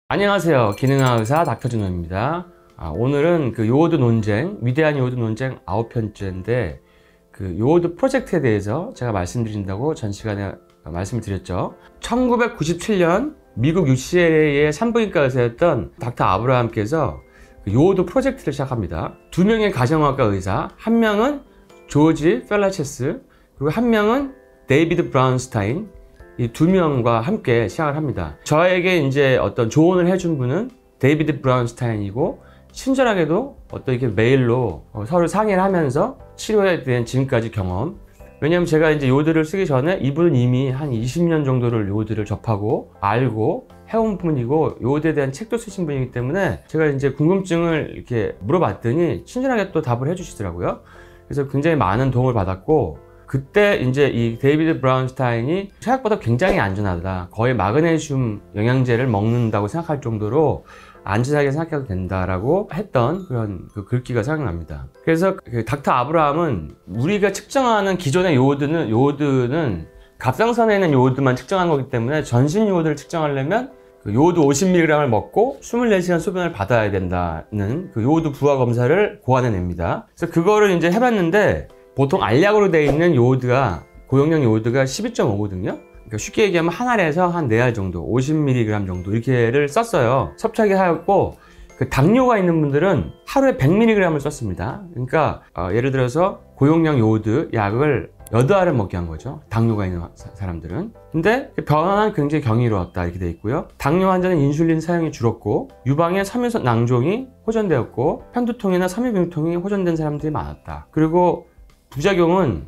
안녕하세요. 기능학 의사 닥터준호입니다. 오늘은 그 요오드 논쟁, 위대한 요오드 논쟁 9편째인데 그 요오드 프로젝트에 대해서 제가 말씀드린다고 전 시간에 말씀을 드렸죠. 1997년 미국 UCLA의 산부인과 의사였던 닥터 아브라함께서 그 요오드 프로젝트를 시작합니다. 두 명의 가정의학과 의사, 한 명은 조지 펠라체스, 그리고 한 명은 데이비드 브라운스타인, 이 두 명과 함께 시작을 합니다. 저에게 이제 어떤 조언을 해준 분은 데이비드 브라운스타인이고, 친절하게도 어떤 이렇게 메일로 서로 상의를 하면서 치료에 대한 지금까지 경험. 왜냐면 제가 이제 요오드를 쓰기 전에 이분은 이미 한 20년 정도를 요오드를 접하고 알고 해온 분이고 요오드에 대한 책도 쓰신 분이기 때문에 제가 이제 궁금증을 이렇게 물어봤더니 친절하게 또 답을 해주시더라고요. 그래서 굉장히 많은 도움을 받았고, 그때 이제 이 데이비드 브라운스타인이 생각보다 굉장히 안전하다, 거의 마그네슘 영양제를 먹는다고 생각할 정도로 안전하게 생각해도 된다라고 했던 그런 그 글귀가 생각납니다. 그래서 그 닥터 아브라함은 우리가 측정하는 기존의 요오드는 갑상선에 있는 요오드만 측정한 거기 때문에 전신 요오드를 측정하려면 그 요오드 50mg을 먹고 24시간 소변을 받아야 된다는 그 요오드 부하 검사를 고안해냅니다. 그래서 그거를 이제 해봤는데, 보통 알약으로 되어 있는 요오드가, 고용량 요오드가 12.5거든요. 그러니까 쉽게 얘기하면 한 알에서 한 4알 정도, 50mg 정도 이렇게를 썼어요. 섭취하게 하였고, 그 당뇨가 있는 분들은 하루에 100mg을 썼습니다. 그러니까 예를 들어서 고용량 요오드 약을 8알을 먹게 한 거죠, 당뇨가 있는 사람들은. 근데 변화는 굉장히 경이로웠다 이렇게 되어 있고요. 당뇨 환자는 인슐린 사용이 줄었고, 유방의 섬유소 낭종이 호전되었고, 편두통이나 섬유병통이 호전된 사람들이 많았다. 그리고 부작용은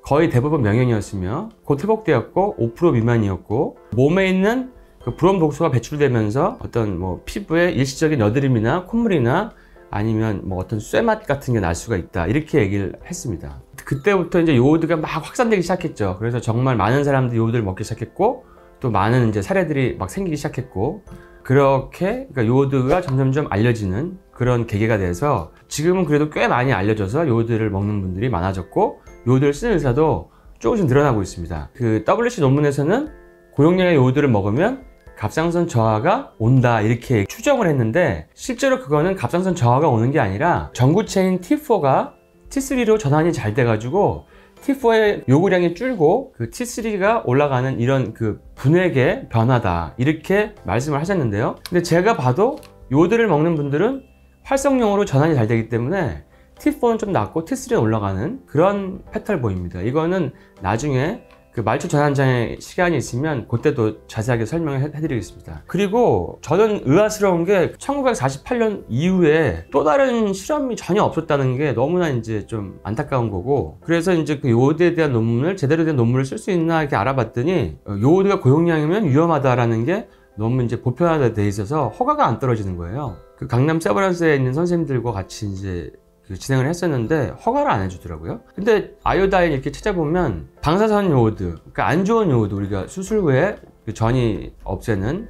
거의 대부분 명현이었으며 곧 회복되었고 5% 미만이었고, 몸에 있는 그 브롬 독소가 배출되면서 어떤 뭐 피부에 일시적인 여드름이나 콧물이나 아니면 뭐 어떤 쇠맛 같은 게 날 수가 있다 이렇게 얘기를 했습니다. 그때부터 이제 요오드가 막 확산되기 시작했죠. 그래서 정말 많은 사람들이 요오드를 먹기 시작했고, 또 많은 이제 사례들이 막 생기기 시작했고, 그렇게 그러니까 요오드가 점점점 알려지는 그런 계기가 돼서 지금은 그래도 꽤 많이 알려져서 요오드를 먹는 분들이 많아졌고, 요오드를 쓰는 의사도 조금씩 늘어나고 있습니다. 그 WC 논문에서는 고용량의 요오드를 먹으면 갑상선 저하가 온다 이렇게 추정을 했는데, 실제로 그거는 갑상선 저하가 오는 게 아니라 전구체인 T4가 T3로 전환이 잘 돼가지고 T4의 요구량이 줄고 그 T3가 올라가는 이런 그 분액의 변화다 이렇게 말씀을 하셨는데요. 근데 제가 봐도 요오드를 먹는 분들은 활성용으로 전환이 잘 되기 때문에 T4는 좀 낮고 T3는 올라가는 그런 패턴을 보입니다. 이거는 나중에 그 말초 전환장애 시간이 있으면 그때도 자세하게 설명을 해드리겠습니다. 그리고 저는 의아스러운 게 1948년 이후에 또 다른 실험이 전혀 없었다는 게 너무나 이제 좀 안타까운 거고, 그래서 이제 그 요오드에 대한 논문을, 제대로 된 논문을 쓸 수 있나 이렇게 알아봤더니 요오드가 고용량이면 위험하다라는 게 너무 이제 보편화되어 있어서 허가가 안 떨어지는 거예요. 그 강남 세브란스에 있는 선생님들과 같이 이제 진행을 했었는데 허가를 안 해주더라고요. 근데 아이오다인 이렇게 찾아보면 방사선 요오드, 그러니까 안 좋은 요오드, 우리가 수술 후에 그 전이 없애는,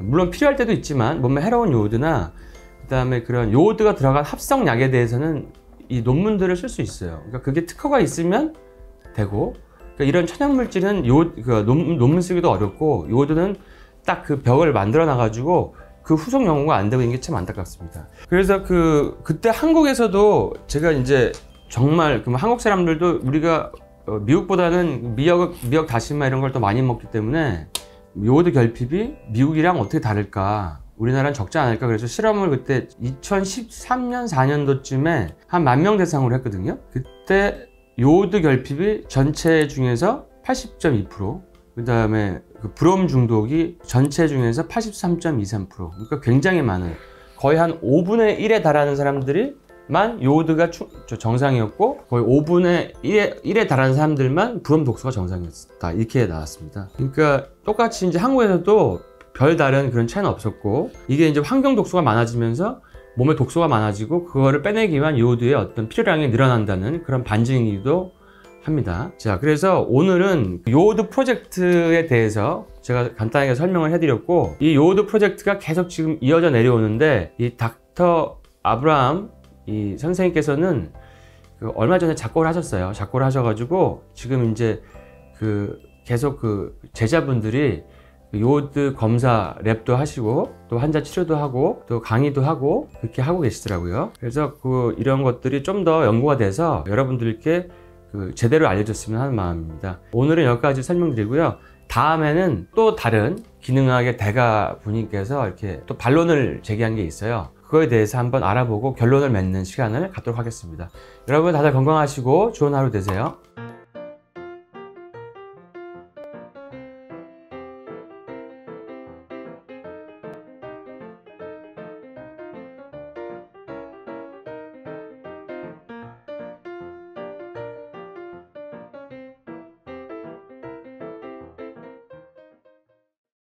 물론 필요할 때도 있지만 몸에 해로운 요오드나 그 다음에 그런 요오드가 들어간 합성약에 대해서는 이 논문들을 쓸 수 있어요. 그러니까 그게 특허가 있으면 되고, 그러니까 이런 천연물질은 논문 쓰기도 어렵고, 요오드는 딱 그 벽을 만들어 놔가지고 그 후속 연구가 안 되고 있는 게 참 안타깝습니다. 그래서 그때 한국에서도 제가 이제 정말 한국 사람들도 우리가 미국보다는 미역 다시마 이런 걸 더 많이 먹기 때문에 요오드 결핍이 미국이랑 어떻게 다를까, 우리나라는 적지 않을까, 그래서 실험을 그때 2013년 4년도쯤에 한 10,000명 대상으로 했거든요. 그때 요오드 결핍이 전체 중에서 80.2%, 그 다음에 그 브롬 중독이 전체 중에서 83.23%, 그러니까 굉장히 많은, 거의 한 5분의 1에 달하는 사람들이만 요오드가 정상이었고, 거의 5분의 1에 달하는 사람들만 브롬 독소가 정상이었다 이렇게 나왔습니다. 그러니까 똑같이 이제 한국에서도 별다른 그런 차이는 없었고, 이게 이제 환경 독소가 많아지면서 몸에 독소가 많아지고 그거를 빼내기 위한 요오드의 어떤 필요량이 늘어난다는 그런 반증이기도 합니다. 자, 그래서 오늘은 요오드 프로젝트에 대해서 제가 간단하게 설명을 해드렸고, 이 요오드 프로젝트가 계속 지금 이어져 내려오는데, 이 닥터 아브라함 이 선생님께서는 그 얼마 전에 작고를 하셨어요. 작고를 하셔가지고 지금 이제 그 계속 그 제자분들이 요오드 검사 랩도 하시고 또 환자 치료도 하고 또 강의도 하고 그렇게 하고 계시더라고요. 그래서 그 이런 것들이 좀 더 연구가 돼서 여러분들께 그 제대로 알려줬으면 하는 마음입니다. 오늘은 여기까지 설명드리고요. 다음에는 또 다른 기능학의 대가 분님께서 이렇게 또 반론을 제기한 게 있어요. 그거에 대해서 한번 알아보고 결론을 맺는 시간을 갖도록 하겠습니다. 여러분 다들 건강하시고 좋은 하루 되세요.